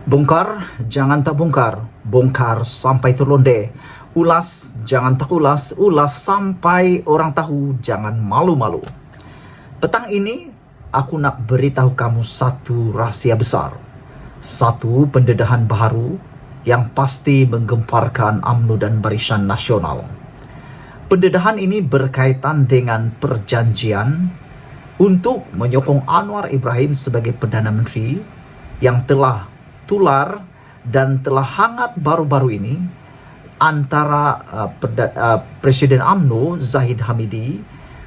Bongkar, jangan tak bongkar. Bongkar sampai terlonde. Ulas, jangan tak ulas. Ulas sampai orang tahu, jangan malu-malu. Petang ini, aku nak beritahu kamu satu rahasia besar. Satu pendedahan baru yang pasti menggemparkan UMNO dan Barisan Nasional. Pendedahan ini berkaitan dengan perjanjian untuk menyokong Anwar Ibrahim sebagai Perdana Menteri yang telah tular dan telah hangat baru-baru ini antara Presiden UMNO Zahid Hamidi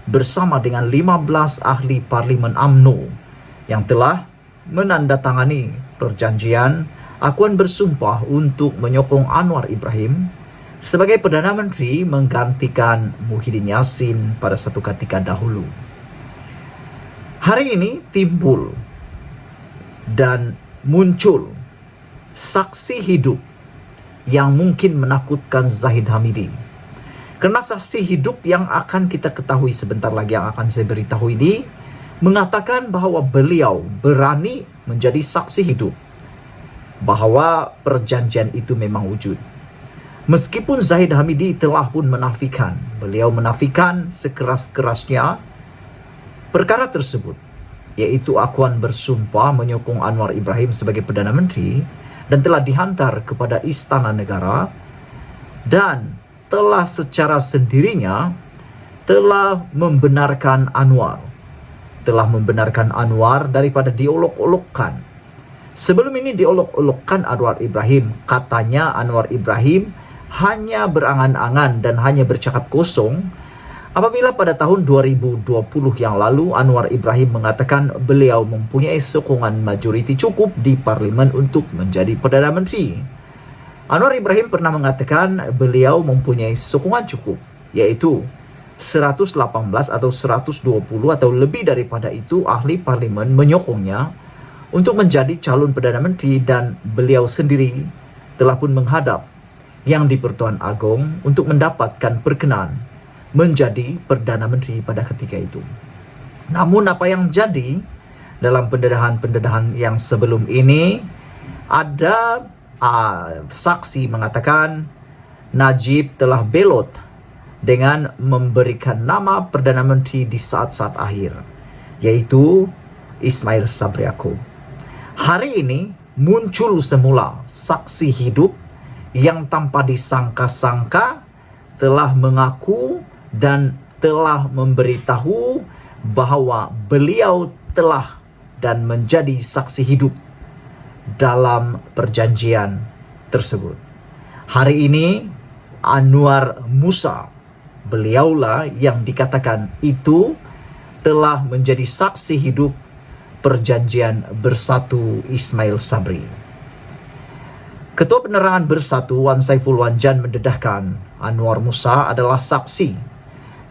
bersama dengan 15 ahli parlimen UMNO yang telah menandatangani perjanjian akuan bersumpah untuk menyokong Anwar Ibrahim sebagai Perdana Menteri menggantikan Muhyiddin Yassin pada satu ketika dahulu. Hari ini timbul dan muncul saksi hidup yang mungkin menakutkan Zahid Hamidi. Karena saksi hidup yang akan kita ketahui sebentar lagi, yang akan saya beritahu ini, mengatakan bahwa beliau berani menjadi saksi hidup bahwa perjanjian itu memang wujud. Meskipun Zahid Hamidi telah pun menafikan, beliau menafikan sekeras-kerasnya perkara tersebut, yaitu akuan bersumpah menyokong Anwar Ibrahim sebagai Perdana Menteri, dan telah dihantar kepada Istana Negara dan telah secara sendirinya telah membenarkan Anwar daripada diolok-olokkan. Sebelum ini diolok-olokkan Anwar Ibrahim, katanya Anwar Ibrahim hanya berangan-angan dan hanya bercakap kosong apabila pada tahun 2020 yang lalu Anwar Ibrahim mengatakan beliau mempunyai sokongan majoriti cukup di parlimen untuk menjadi Perdana Menteri. Anwar Ibrahim pernah mengatakan beliau mempunyai sokongan cukup, yaitu 118 atau 120 atau lebih daripada itu ahli parlimen menyokongnya untuk menjadi calon Perdana Menteri, dan beliau sendiri telah pun menghadap Yang di-Pertuan Agong untuk mendapatkan perkenan menjadi Perdana Menteri pada ketika itu. Namun apa yang jadi dalam pendedahan yang sebelum ini, ada saksi mengatakan Najib telah belot dengan memberikan nama Perdana Menteri di saat-saat akhir, yaitu Ismail Sabri Yaakob. Hari ini muncul semula saksi hidup yang tanpa disangka-sangka telah mengaku dan telah memberitahu bahwa beliau telah dan menjadi saksi hidup dalam perjanjian tersebut. Hari ini Anwar Musa, beliaulah yang dikatakan itu telah menjadi saksi hidup perjanjian bersatu Ismail Sabri. Ketua Penerangan Bersatu Wan Saiful Wanjan mendedahkan Anwar Musa adalah saksi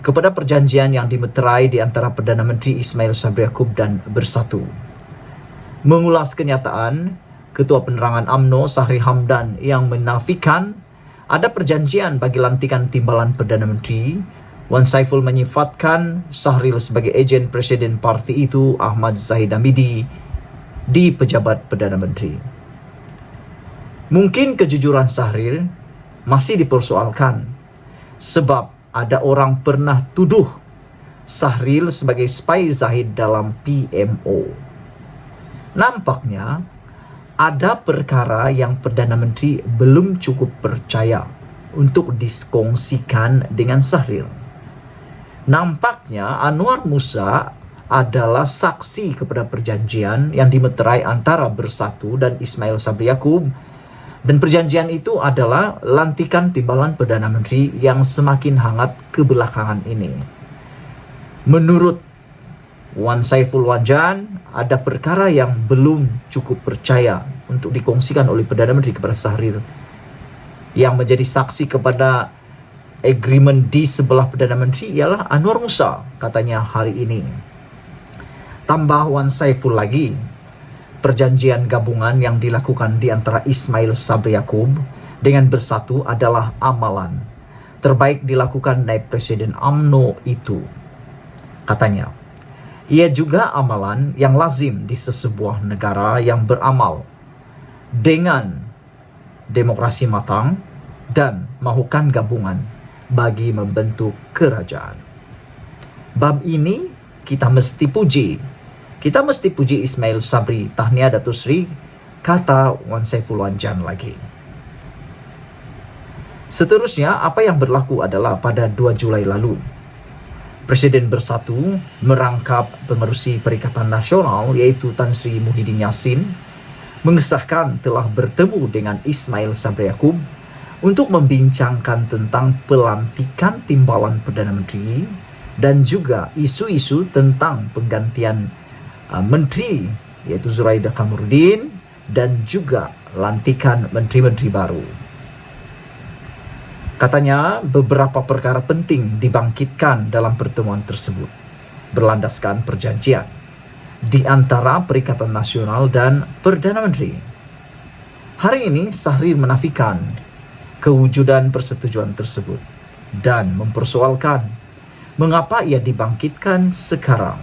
kepada perjanjian yang dimeterai di antara Perdana Menteri Ismail Sabri Yaakob dan Bersatu. Mengulas kenyataan, Ketua Penerangan UMNO Sahri Hamdan yang menafikan ada perjanjian bagi lantikan timbalan Perdana Menteri, Wan Saiful menyifatkan Sahril sebagai ejen Presiden parti itu Ahmad Zahid Hamidi di pejabat Perdana Menteri. Mungkin kejujuran Sahril masih dipersoalkan sebab ada orang pernah tuduh Sahril sebagai spy Zahid dalam PMO. Nampaknya ada perkara yang Perdana Menteri belum cukup percaya untuk dikongsikan dengan Sahril. Nampaknya Anwar Musa adalah saksi kepada perjanjian yang dimeterai antara Bersatu dan Ismail Sabri Yaakob, dan perjanjian itu adalah lantikan timbalan Perdana Menteri yang semakin hangat kebelakangan ini. Menurut Wan Saiful Wanjan, ada perkara yang belum cukup percaya untuk dikongsikan oleh Perdana Menteri kepada Sahril, yang menjadi saksi kepada agreement di sebelah Perdana Menteri ialah Anwar Musa, katanya hari ini. Tambah Wan Saiful lagi, perjanjian gabungan yang dilakukan di antara Ismail Sabri Yaakob dengan Bersatu adalah amalan terbaik dilakukan naib Presiden UMNO itu. Katanya, ia juga amalan yang lazim di sesebuah negara yang beramal dengan demokrasi matang dan mahukan gabungan bagi membentuk kerajaan. Bab ini kita mesti puji. Kita mesti puji Ismail Sabri, tahniah Datuk Seri, kata Wan Saiful Wanjan lagi. Seterusnya, apa yang berlaku adalah pada 2 Julai lalu, Presiden Bersatu merangkap pengerusi Perikatan Nasional yaitu Tan Sri Muhyiddin Yassin mengesahkan telah bertemu dengan Ismail Sabri Yaakob untuk membincangkan tentang pelantikan timbalan Perdana Menteri dan juga isu-isu tentang penggantian menteri yaitu Zuraida Kamarudin dan juga lantikan menteri-menteri baru. Katanya beberapa perkara penting dibangkitkan dalam pertemuan tersebut berlandaskan perjanjian di antara Perikatan Nasional dan Perdana Menteri. Hari ini Sahrir menafikan kewujudan persetujuan tersebut dan mempersoalkan mengapa ia dibangkitkan sekarang.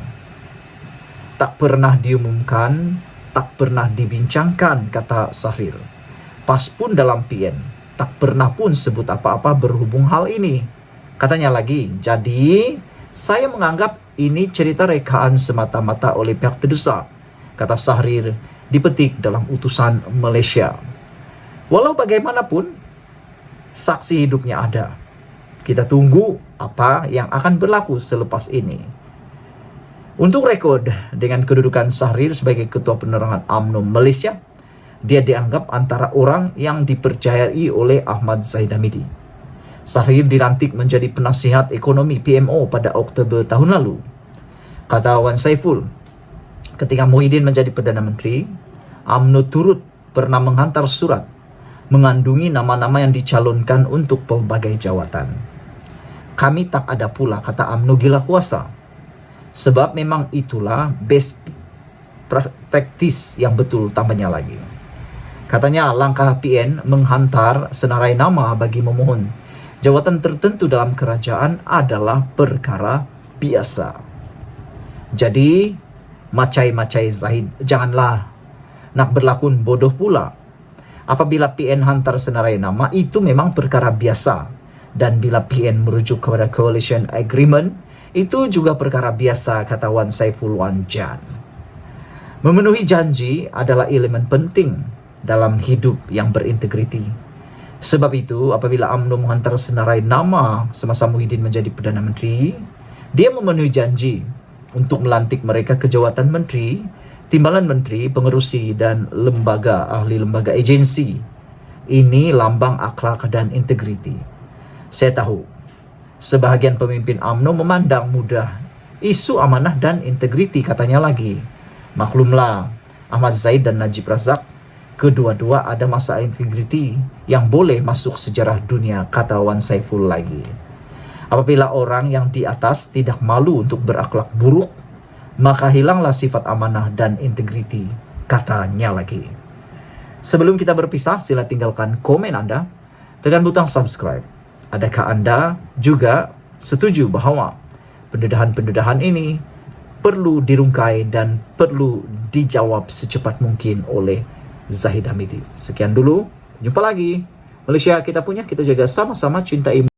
Tak pernah diumumkan, tak pernah dibincangkan, kata Sahrir. Pas pun dalam PN, tak pernah pun sebut apa-apa berhubung hal ini. Katanya lagi, jadi saya menganggap ini cerita rekaan semata-mata oleh pihak terdesak, kata Sahrir dipetik dalam utusan Malaysia. Walau bagaimanapun, saksi hidupnya ada. Kita tunggu apa yang akan berlaku selepas ini. Untuk rekod, dengan kedudukan Sahrir sebagai Ketua Penerangan UMNO Malaysia, dia dianggap antara orang yang dipercayai oleh Ahmad Zahid Hamidi. Sahrir dilantik menjadi penasihat ekonomi PMO pada Oktober tahun lalu. Kata Wan Saiful, ketika Muhyiddin menjadi Perdana Menteri, UMNO turut pernah menghantar surat mengandungi nama-nama yang dicalonkan untuk pelbagai jawatan. Kami tak ada pula kata UMNO gila kuasa. Sebab memang itulah best practice yang betul, tambahnya lagi. Katanya langkah PN menghantar senarai nama bagi memohon jawatan tertentu dalam kerajaan adalah perkara biasa. Jadi, macai-macai Zahid, janganlah nak berlakon bodoh pula. Apabila PN hantar senarai nama, itu memang perkara biasa. Dan bila PN merujuk kepada coalition agreement, itu juga perkara biasa, kata Wan Saiful Wanjan. Memenuhi janji adalah elemen penting dalam hidup yang berintegriti. Sebab itu, apabila UMNO menghantar senarai nama semasa Muhyiddin menjadi Perdana Menteri, dia memenuhi janji untuk melantik mereka ke jawatan menteri, timbalan menteri, pengerusi dan lembaga ahli lembaga agensi. Ini lambang akhlak dan integriti. Saya tahu sebahagian pemimpin UMNO memandang mudah isu amanah dan integriti, katanya lagi. Maklumlah, Ahmad Zahid dan Najib Razak, kedua-dua ada masalah integriti yang boleh masuk sejarah dunia, kata Wan Saiful lagi. Apabila orang yang di atas tidak malu untuk berakhlak buruk, maka hilanglah sifat amanah dan integriti, katanya lagi. Sebelum kita berpisah, sila tinggalkan komen Anda, tekan butang subscribe. Adakah Anda juga setuju bahwa pendedahan-pendedahan ini perlu dirungkai dan perlu dijawab secepat mungkin oleh Zahid Hamidi? Sekian dulu, jumpa lagi. Malaysia kita punya, kita jaga sama-sama, cintai